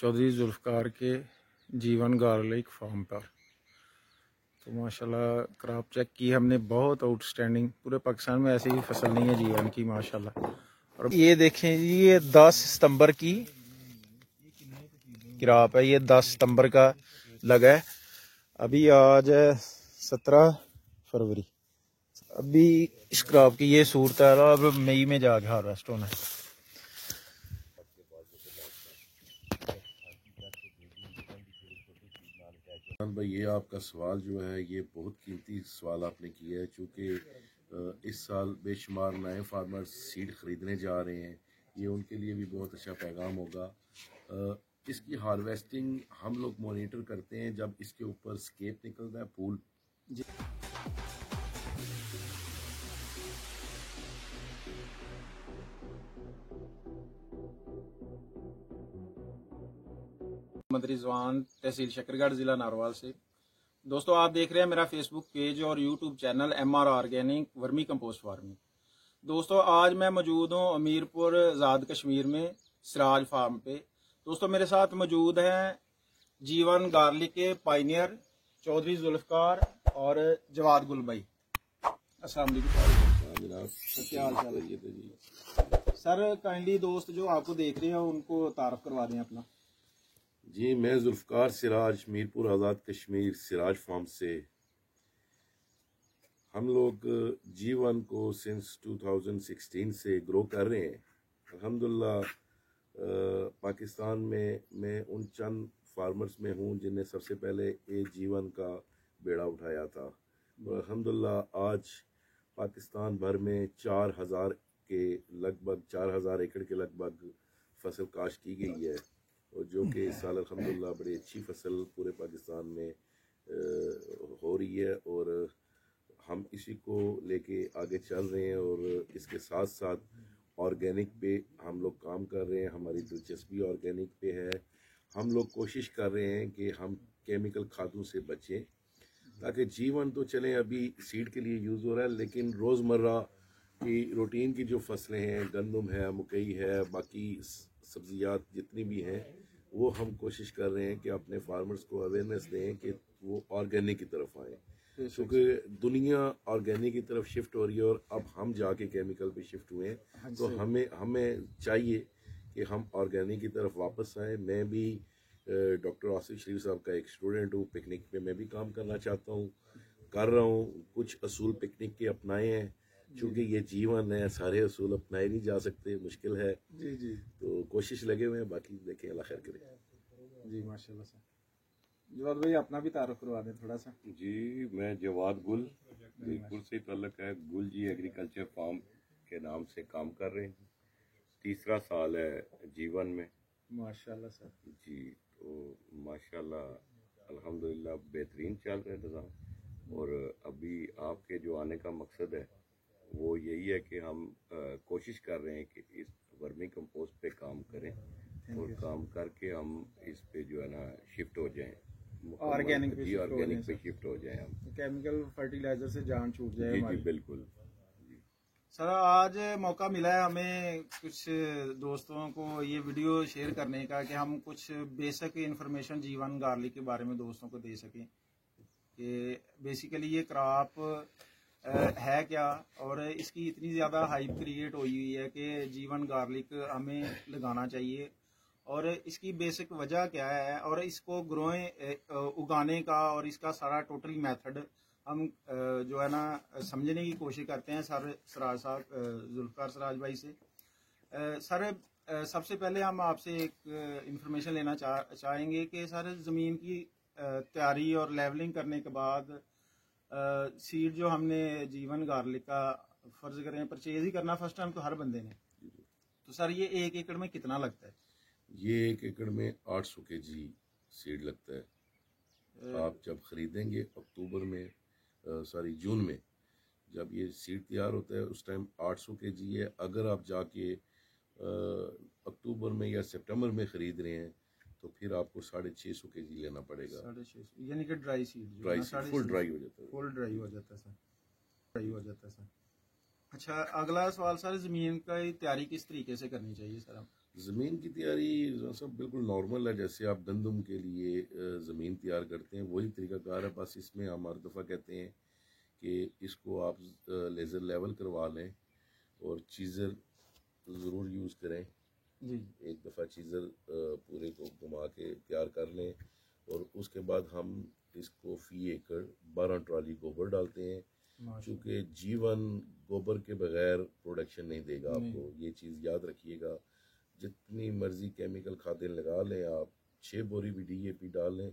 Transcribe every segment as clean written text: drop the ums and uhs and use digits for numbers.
चौधरी जुल्फ़कार के जीवन garlic farm पर। तो माशाल्लाह क्रॉप चेक की हमने, बहुत आउटस्टैंडिंग। पूरे पाकिस्तान में ऐसी ही फसल नहीं है जीवन की माशाल्लाह। और ये देखें जी, ये 10 सितंबर की क्रॉप है, ये 10 सितंबर का लगा है। अभी आज है 17 फरवरी। अभी इस क्रॉप की ये सूरत है, अब मई में जाके हार्वेस्ट होना है। भाई ये आपका सवाल जो है ये बहुत कीमती सवाल आपने किया है, क्योंकि इस साल बेशुमार नए फार्मर्स सीड खरीदने जा रहे हैं। ये उनके लिए भी बहुत अच्छा पैगाम होगा। इसकी हार्वेस्टिंग हम लोग मॉनिटर करते हैं जब इसके ऊपर स्केप निकलता है, फूल। मोहम्मद रिजवान, तहसील शकरगढ़, ज़िला नारवाल से। दोस्तों, आप देख रहे हैं मेरा फेसबुक पेज और YouTube channel MR organic vermi compost farming. दोस्तों, आज मैं मौजूद हूँ अमीरपुर आज़ाद कश्मीर में सिराज फार्म पे। दोस्तों, मेरे साथ मौजूद हैं जीवन गार्लिक के पायनियर चौधरी जुल्फ़कार और जवाद गुल भाई। अस्सलाम वालेकुम। क्या हाल चाल है सर? काइंडली दोस्त जो आपको देख रहे हैं उनको तारफ करवा दें अपना। जी, मैं जुल्फ़कार सिराज, मीरपुर आज़ाद कश्मीर, सिराज फार्म से। हम लोग जीवन को सिंस 2016 से ग्रो कर रहे हैं। अल्हम्दुलिल्लाह पाकिस्तान में मैं उन चंद फार्मर्स में हूँ जिन्हें सबसे पहले ये जीवन का बेड़ा उठाया था। और अल्हम्दुलिल्लाह आज पाकिस्तान भर में 4000 के लगभग 4000 एकड़ के लगभग फसल काश्त की गई है, और जो कि इस साल अल्हम्दुलिल्लाह बड़ी अच्छी फसल पूरे पाकिस्तान में हो रही है। और हम इसी को लेके आगे चल रहे हैं, और इसके साथ साथ ऑर्गेनिक पे हम लोग काम कर रहे हैं। हमारी दिलचस्पी ऑर्गेनिक पे है। हम लोग कोशिश कर रहे हैं कि हम केमिकल खादों से बचें, ताकि जीवन तो चलें अभी सीड के लिए यूज़ हो रहा है, लेकिन रोज़मर्रा की रूटीन की जो फसलें हैं, गंदम है, मकई है, बाकी सब्जियात जितनी भी हैं, वो हम कोशिश कर रहे हैं कि अपने फार्मर्स को अवेयरनेस दें कि वो ऑर्गेनिक की तरफ आएँ, क्योंकि दुनिया ऑर्गेनिक की तरफ शिफ्ट हो रही है और अब हम जाके केमिकल पे शिफ्ट हुए हैं। तो हमें चाहिए कि हम ऑर्गेनिक की तरफ वापस आएँ। मैं भी डॉक्टर आसिफ शरीफ साहब का एक स्टूडेंट हूँ। पिकनिक पे मैं भी काम करना चाहता हूँ, कर रहा हूँ। कुछ असूल पिकनिक के अपनाए हैं, क्योंकि ये जीवन है, सारे असूल अपनाए नहीं जा सकते, मुश्किल है। जी जी, तो कोशिश लगे हुए हैं, बाकी देखें, अल्लाह खैर करे। जी माशाल्लाह सर। जवाद भाई अपना भी तारुफ करवा दें थोड़ा सा। जी, मैं जवाद गुल, मीरपुर से तल्लक है। गुल जी एग्रीकल्चर फार्म के नाम से काम कर रहे हैं। तीसरा साल है जीवन में। माशाल्लाह सर। जी, तो माशाल्लाह अल्हम्दुलिल्लाह बेहतरीन चल रहा है निज़ाम। और अभी आपके जो आने का मकसद है वो यही है कि हम कोशिश कर रहे हैं कि इस वर्मी कंपोस्ट पे काम करें, और काम करके हम इस पे जो है ना शिफ्ट हो जाएं, ऑर्गेनिक पे शिफ्ट हो जाएं हम। केमिकल फर्टिलाइजर से जान छूट जाए जी हमारी। जी बिल्कुल। सर, आज मौका मिला है हमें कुछ दोस्तों को ये वीडियो शेयर करने का कि हम कुछ बेसिक इन्फॉर्मेशन जीवन गार्लिक के बारे में दोस्तों को दे सकें कि बेसिकली ये क्रॉप है क्या, और इसकी इतनी ज़्यादा हाइप क्रिएट हुई हुई है कि जीवन गार्लिक हमें लगाना चाहिए, और इसकी बेसिक वजह क्या है, और इसको उगाने का और इसका सारा टोटल मेथड हम जो है ना समझने की कोशिश करते हैं सर सिराज साहब, जुल्फ़कार सिराज भाई से। सर, सबसे पहले हम आपसे एक इंफॉर्मेशन लेना चाहेंगे कि सर ज़मीन की तैयारी और लेवलिंग करने के बाद सीड जो हमने जीवन गार्लिक का फर्ज करें परचेज ही करना फर्स्ट टाइम तो हर बंदे ने, तो सर ये 1 एकड़ में कितना लगता है? ये 1 एकड़ में 800 kg सीड लगता है। आप जब खरीदेंगे अक्टूबर में, जून में, जब ये सीड तैयार होता है उस टाइम 800 kg है। अगर आप जाके अक्टूबर में या सितंबर में खरीद रहे हैं तो फिर आपको 650 kg लेना पड़ेगा। 650 यानी कि ड्राई सीड, फुल ड्राई हो जाता है। फुल ड्राई हो जाता है सर। अच्छा, अगला सवाल सर, जमीन की तैयारी किस तरीके से करनी चाहिए सर? ज़मीन की तैयारी सब बिल्कुल नॉर्मल है, जैसे आप गंदम के लिए ज़मीन तैयार करते हैं वही तरीकाकार है। बस इसमें हम हर दफ़ा कहते हैं कि इसको आप लेज़र लेवल करवा लें और चीज़र ज़रूर यूज़ करें। जी एक दफ़ा चीज़र पूरे को घुमा के तैयार कर लें और उसके बाद हम इसको फ़ी एकड़ 12 ट्राली गोबर डालते हैं, माशाल्लाह। क्योंकि जीवन गोबर के बगैर प्रोडक्शन नहीं देगा नहीं। आपको, ये चीज़ याद रखिएगा। जितनी मर्जी केमिकल खादें लगा लें आप, 6 बोरी भी डीएपी डाल लें,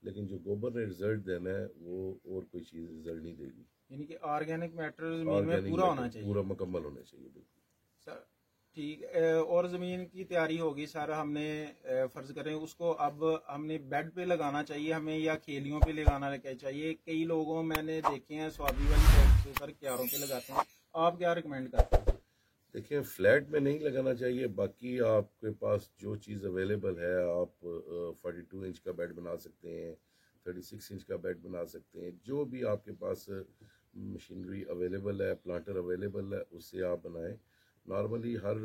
लेकिन जो गोबर ने रिजल्ट देना है वो और कोई चीज़ रिजल्ट नहीं देगी। यानी कि ऑर्गेनिक मैटर जमीन में ऑर्गेनिक पूरा होना चाहिए। पूरा मुकम्मल होना चाहिए, बिल्कुल। सर ठीक और ज़मीन की तैयारी होगी सर, हमने फ़र्ज़ करें उसको अब हमने बेड पे लगाना चाहिए हमें या खेलियों पे लगाना चाहिए। कई लोगों मैंने देखे हैं स्वाबी वाली साइड से सर क्यारों पे लगाते हैं, आप क्या रिकमेंड करते हैं? देखिए, फ्लैट में नहीं लगाना चाहिए, बाकी आपके पास जो चीज़ अवेलेबल है, आप 42 इंच का बेड बना सकते हैं, 36 इंच का बेड बना सकते हैं, जो भी आपके पास मशीनरी अवेलेबल है, प्लांटर अवेलेबल है, उससे आप बनाएं। नॉर्मली हर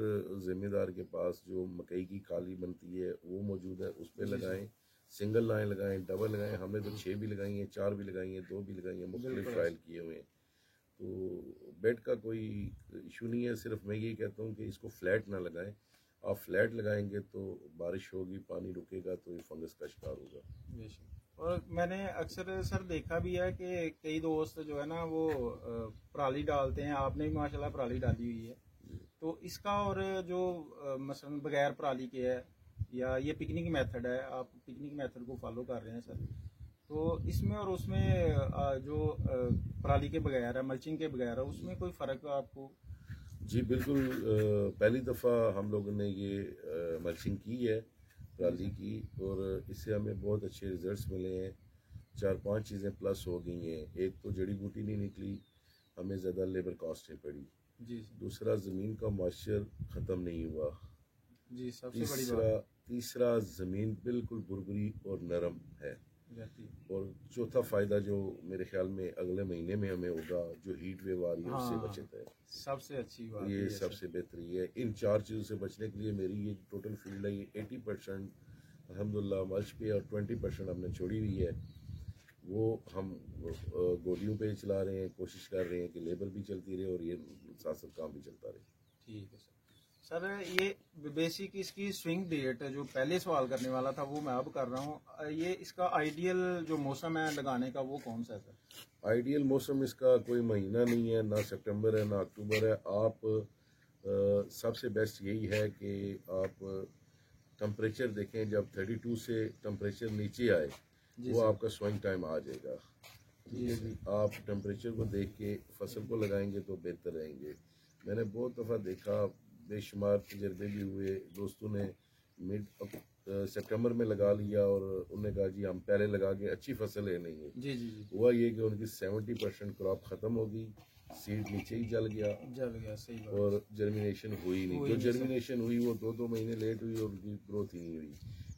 ज़िम्मेदार के पास जो मकई की खाली बनती है वो मौजूद है, उस पर लगाएं। सिंगल लाइन लगाएं, डबल लगाएं। हमने तो 6 भी लगाई हैं, 4 भी लगाई हैं, 2 भी लगाई हैं, मुख्तलिफ ट्रायल किए हुए हैं। तो बेड का कोई इशू नहीं है, सिर्फ मैं यही कहता हूँ कि इसको फ्लैट ना लगाएं। आप फ्लैट लगाएंगे तो बारिश होगी, पानी रुकेगा तो ये फंगस का शिकार होगा। बेशक। और मैंने अक्सर सर देखा भी है कि कई दोस्त जो है ना वो पराली डालते हैं, आपने भी माशाल्लाह पराली डाली हुई है, तो इसका और जो मसलन बगैर पराली के है या ये पिकनिक मेथड है, आप पिकनिक मेथड को फॉलो कर रहे हैं सर, तो इसमें और उसमें जो पराली के बगैर है, मल्चिंग के बगैर है, उसमें कोई फ़र्क आपको? जी बिल्कुल। पहली दफ़ा हम लोगों ने ये मल्चिंग की है पराली की, और इससे हमें बहुत अच्छे रिजल्ट्स मिले हैं। 4-5 चीज़ें प्लस हो गई हैं। एक तो जड़ी बूटी नहीं निकली, हमें ज़्यादा लेबर कॉस्ट नहीं पड़ी। जी दूसरा, ज़मीन का मॉइस्चर ख़त्म नहीं हुआ। जी, सबसे बड़ी बात तीसरा ज़मीन बिल्कुल बुरबुरी और नरम है। रहती है। और चौथा फ़ायदा जो मेरे ख्याल में अगले महीने में हमें होगा, जो हीट वेव आ रही है उससे बचत है। सबसे अच्छी बात ये है सबसे बेहतरी है। इन 4 चीज़ों से बचने के लिए मेरी ये टोटल फील्ड है, ये 80% अल्हम्दुलिल्लाह मल्च पे और 20% हमने छोड़ी हुई है। वो हम गोलियों पे चला रहे हैं, कोशिश कर रहे हैं कि लेबर भी चलती रहे और ये साथ साथ काम भी चलता रहे। ठीक है सर। सर ये बेसिक इसकी स्विंग डेट जो पहले सवाल करने वाला था वो मैं अब कर रहा हूँ, ये इसका आइडियल जो मौसम है लगाने का वो कौन सा है सर? आइडियल मौसम इसका कोई महीना नहीं है, ना सितंबर है ना अक्टूबर है। आप सबसे बेस्ट यही है कि आप टेम्परेचर देखें, जब 32 से टेम्परेचर नीचे आए वो आपका सोइंग टाइम आ जाएगा। ठीक है जी, आप टेम्परेचर को देख के फसल को लगाएंगे तो बेहतर रहेंगे। मैंने बहुत दफ़ा देखा, बेशुमार तजर्बे भी हुए, दोस्तों ने मिड सितंबर में लगा लिया और उन्होंने कहा जी हम पहले लगा के अच्छी फसल ले लेंगे। जी जी जी, हुआ ये कि उनकी 70% क्रॉप ख़त्म हो गई, सीड नीचे ही जल गया सही बात। और जर्मिनेशन हुई नहीं। जो जर्मिनेशन हुई वो 2-2 महीने लेट हुई और उनकी ग्रोथ ही नहीं हुई।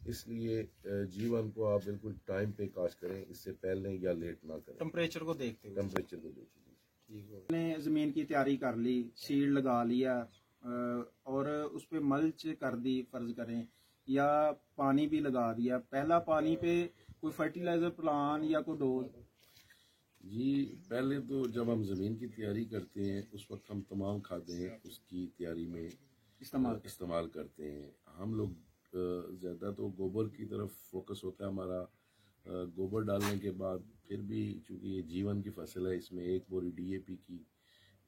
इसलिए जीवन को आप बिल्कुल टाइम पे काश करें, इससे पहले या लेट ना करें, टेम्परेचर को देखते हुए। टेम्परेचर को देखिए। ठीक हो, आपने ज़मीन की तैयारी कर ली, सीड लगा लिया और उस पर मल्च कर दी फ़र्ज़ करें, या पानी भी लगा दिया, पहला पानी पे कोई फर्टिलाइज़र प्लान या कोई डोज? जी, पहले तो जब हम ज़मीन की तैयारी करते हैं उस वक्त हम तमाम खादें उसकी तैयारी में इस्तेमाल करते हैं। हम लोग ज़्यादा तो गोबर की तरफ फोकस होता है हमारा। गोबर डालने के बाद फिर भी चूँकि ये जीवन की फसल है, इसमें 1 बोरी डीएपी की,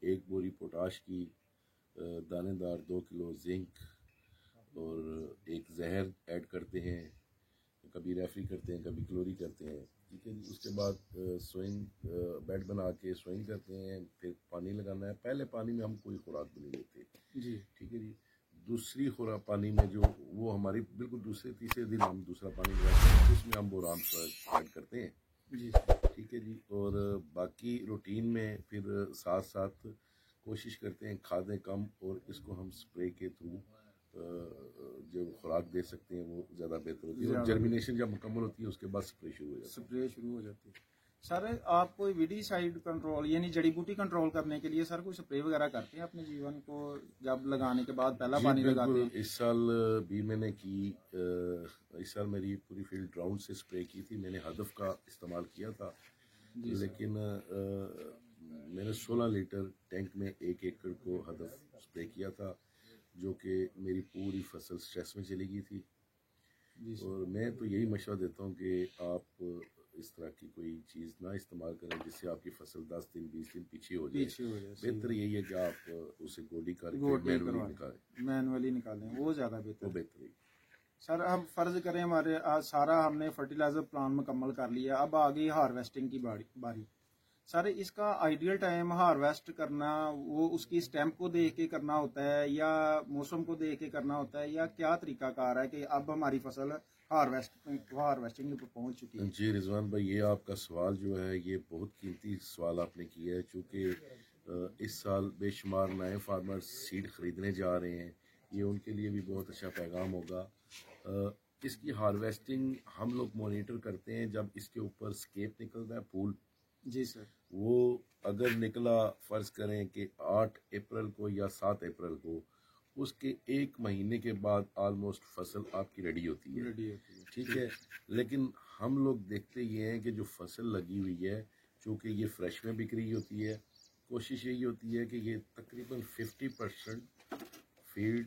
1 बोरी पोटाश की, दानेदार 2 किलो जिंक और एक जहर ऐड करते हैं। कभी रेफरी करते हैं, कभी क्लोरी करते हैं। ठीक है जी। उसके बाद सोइंग बेड बना के सोइंग करते हैं, फिर पानी लगाना है। पहले पानी में हम कोई खुराक भी नहीं लेते जी। ठीक है जी। दूसरी खुराक पानी में जो वो हमारी बिल्कुल दूसरे तीसरे दिन हम दूसरा पानी लगाते हैं, उसमें हम बोरान ऐड करते हैं जी। ठीक है जी। और बाकी रूटीन में फिर साथ साथ कोशिश करते हैं खादें कम और इसको हम स्प्रे के थ्रू जो खुराक दे सकते हैं वो ज़्यादा बेहतर होती है। और जर्मिनेशन जब मुकम्मल होती है उसके बाद स्प्रे शुरू हो जाती है। सर आप कोई विडीसाइड कंट्रोल यानी जड़ी बूटी कंट्रोल करने के लिए सर कोई स्प्रे वगैरह करते हैं अपने जीवन को जब लगाने के बाद पहला जी पानी लगाते बिल्कुल, हैं? इस साल भी मैंने की। इस साल मेरी पूरी फील्ड राउंड से स्प्रे की थी। मैंने हदफ का इस्तेमाल किया था, जी सर। लेकिन मैंने 16 लीटर टैंक में 1 एकड़ को हदफ स्प्रे किया था, जो कि मेरी पूरी फसल स्ट्रेस में चली गई थी। जी सर। और मैं तो यही मशवरा देता हूँ कि आप इस तरह की कोई चीज़ ना इस्तेमाल करें जिससे आपकी फसल 10 दिन 20 दिन पीछे हो जाए। पीछे हो जाए, सही बेहतर यही है कि आप उसे गोडी करके गोडी मैनुअली करवा निकालें, मैनुअली निकालें, वो ज़्यादा वो बेहतर है। बेहतर है। सर हम फर्ज करें हमारे आज सारा हमने फर्टिलाइजर प्लान मुकम्मल कर लिया, अब आ गई हार्वेस्टिंग की बारी। सर इसका आइडियल टाइम हार्वेस्ट करना वो उसकी स्टेम्प को देख के करना होता है या मौसम को देख के करना होता है, या क्या तरीका कार है कि अब हमारी फसल हार्वेस्टिंग पर पहुंच चुकी है? जी रिजवान भाई, ये आपका सवाल जो है ये बहुत कीमती सवाल आपने किया है, चूँकि इस साल बेशुमार नए फार्मर सीड खरीदने जा रहे हैं। ये उनके लिए भी बहुत अच्छा पैगाम होगा। इसकी हार्वेस्टिंग हम लोग मॉनिटर करते हैं जब इसके ऊपर स्केप निकलता है, फूल। जी सर। वो अगर निकला, फ़र्ज़ करें कि 8 अप्रैल को या 7 अप्रैल को, उसके 1 महीने के बाद ऑलमोस्ट फसल आपकी रेडी होती है। रेडी होती है, ठीक है। लेकिन हम लोग देखते ये हैं कि जो फसल लगी हुई है, चूँकि ये फ्रेश में बिक रही होती है, कोशिश यही होती है कि ये तकरीबन 50% फील्ड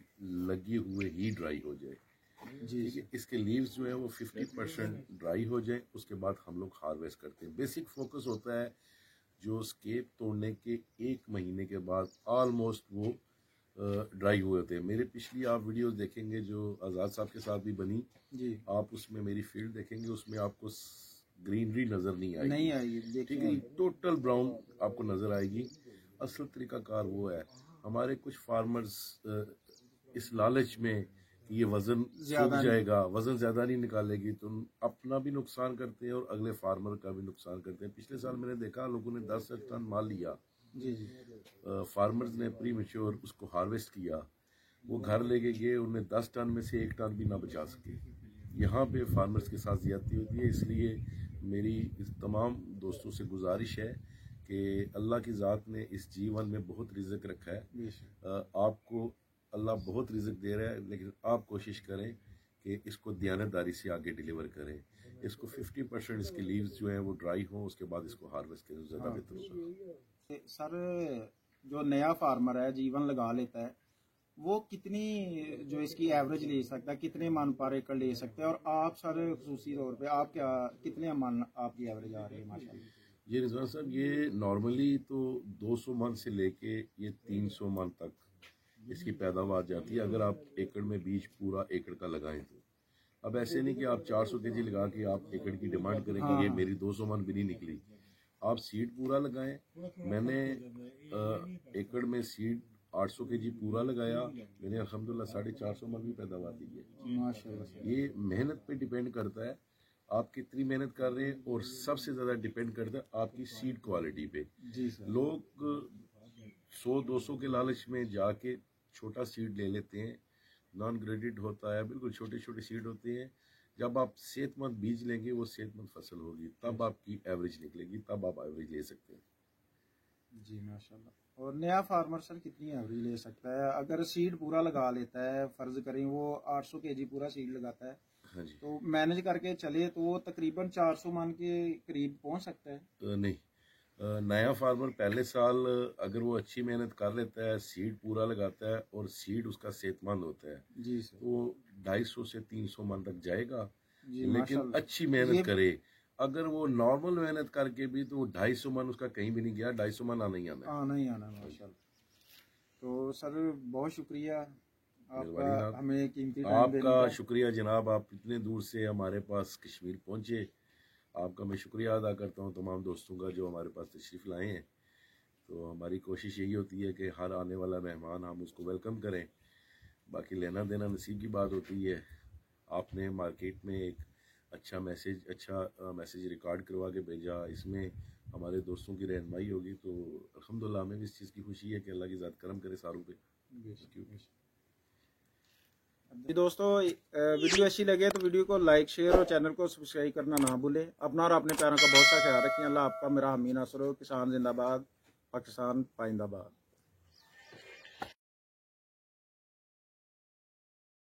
लगी हुए ही ड्राई हो जाए। जी ठीक है। इसके लीव्स जो है वो 50% ड्राई हो जाए, उसके बाद हम लोग हार्वेस्ट करते हैं। बेसिक फोकस होता है जो स्केप तोड़ने के 1 महीने के बाद ऑलमोस्ट वो ड्राई हुए होते हैं। मेरे पिछली आप वीडियोस देखेंगे जो आज़ाद साहब के साथ भी बनी, जी। आप उसमें मेरी फील्ड देखेंगे, उसमें आपको ग्रीनरी नज़र नहीं आएगी। नहीं आएगी, ठीक है, टोटल ब्राउन आपको नज़र आएगी। असल तरीकाकार वो है। हमारे कुछ फार्मर्स इस लालच में कि ये वजन सूख जाएगा, वजन ज़्यादा नहीं निकालेगी, तो अपना भी नुकसान करते हैं और अगले फार्मर का भी नुकसान करते हैं। पिछले साल मैंने देखा लोगों ने 10 टन माल लिया। जी जी। फार्मर्स ने प्री मैच्योर उसको हार्वेस्ट किया, वो घर लेके गए, उन्हें 10 टन में से 1 टन भी ना बचा सके। यहाँ पे फार्मर्स के साथ ज़्यादती होती है। इसलिए मेरी इस तमाम दोस्तों से गुजारिश है कि अल्लाह की ज़ात ने इस जीवन में बहुत रिज़्क रखा है। आपको अल्लाह बहुत रिज़्क दे रहा है, लेकिन आप कोशिश करें कि इसको दयानतदारी से आगे डिलीवर करें। इसको 50% इसके लीव्स जो हैं वो ड्राई हों, उसके बाद इसको हार्वेस्ट करें, ज़्यादा बेहतर होगा। सर जो नया फार्मर है जीवन लगा लेता है, वो कितनी जो इसकी एवरेज ले सकता है, कितने मन पर एकड़ ले सकते हैं? और आप सर खसूसी तौर पे आप क्या कितने मन आपकी एवरेज आ रही है माशाल्लाह? ये रिजवान साहब, ये नॉर्मली तो 200 मन से लेके ये 300 मन तक इसकी पैदावार जाती है, अगर आप एकड़ में बीज पूरा एकड़ का लगाएं तो। अब ऐसे नहीं कि आप 400 केजी लगा के आप एकड़ की डिमांड करें कि ये मेरी 200 मन भी नहीं निकली। आप सीड पूरा लगाएं। मैंने एकड़ में सीड 800 केजी पूरा लगाया, मैंने अल्हम्दुलिल्लाह 450 मन भी पैदावार दी है माशाल्लाह। ये मेहनत पे डिपेंड करता है आप कितनी मेहनत कर रहे हैं, और सबसे ज़्यादा डिपेंड करता है आपकी सीड क्वालिटी पे। जी सर। लोग 100-200 के लालच में जाके छोटा सीड ले लेते हैं, नॉन ग्रेडेड होता है, बिल्कुल छोटे छोटे सीड होते हैं। जब आप सेहतमंद बीज लेंगे, वो सेहतमंद फसल होगी, तब आपकी एवरेज निकलेगी, तब आप एवरेज ले सकते हैं। जी माशाल्लाह। और नया फार्मर सर कितनी एवरेज ले सकता है अगर सीड पूरा लगा लेता है? फर्ज करें वो 800 केजी पूरा सीड लगाता है, हाँ जी। तो मैनेज करके चले तो वो तकरीबन 400 मन के करीब पहुंच सकता है? नहीं, नया फार्मर पहले साल अगर वो अच्छी मेहनत कर लेता है, सीड पूरा लगाता है और सीड उसका सेहतमंद होता है, जी सर, तो 250 से 300 मन तक जाएगा। जी लेकिन माशाल्लाह। अच्छी मेहनत करे। अगर वो नॉर्मल मेहनत करके भी तो 250 मन उसका कहीं भी नहीं गया, 250 मन आना ही आना है। आना ही आना माशाल्लाह। तो सर बहुत शुक्रिया मेहरबानी आपका जनाब। हमें कीमती टाइम देने आपका का। शुक्रिया जनाब, आप इतने दूर से हमारे पास कश्मीर पहुंचे, आपका मैं शुक्रिया अदा करता हूं तमाम दोस्तों का जो हमारे पास तशरीफ़ लाए हैं। तो हमारी कोशिश यही होती है कि हर आने वाला मेहमान हम उसको वेलकम करें। बाकी लेना देना नसीब की बात होती है। आपने मार्केट में एक अच्छा मैसेज रिकॉर्ड करवा के भेजा, इसमें हमारे दोस्तों की रहनुमाई होगी, तो अल्हम्दुलिल्लाह हमें भी इस चीज़ की खुशी है कि अल्लाह की ज़ात करम करे सारों पे। बेशक, बेशक। जी दोस्तों, वीडियो अच्छी लगे तो वीडियो को लाइक शेयर और चैनल को सब्सक्राइब करना ना भूलें। अपना और अपने प्यारों का बहुत सा ख्याल रखें। अल्लाह आपका मेरा हमीन असर हो। किसान जिंदाबाद, पाकिस्तान पाइंदाबाद।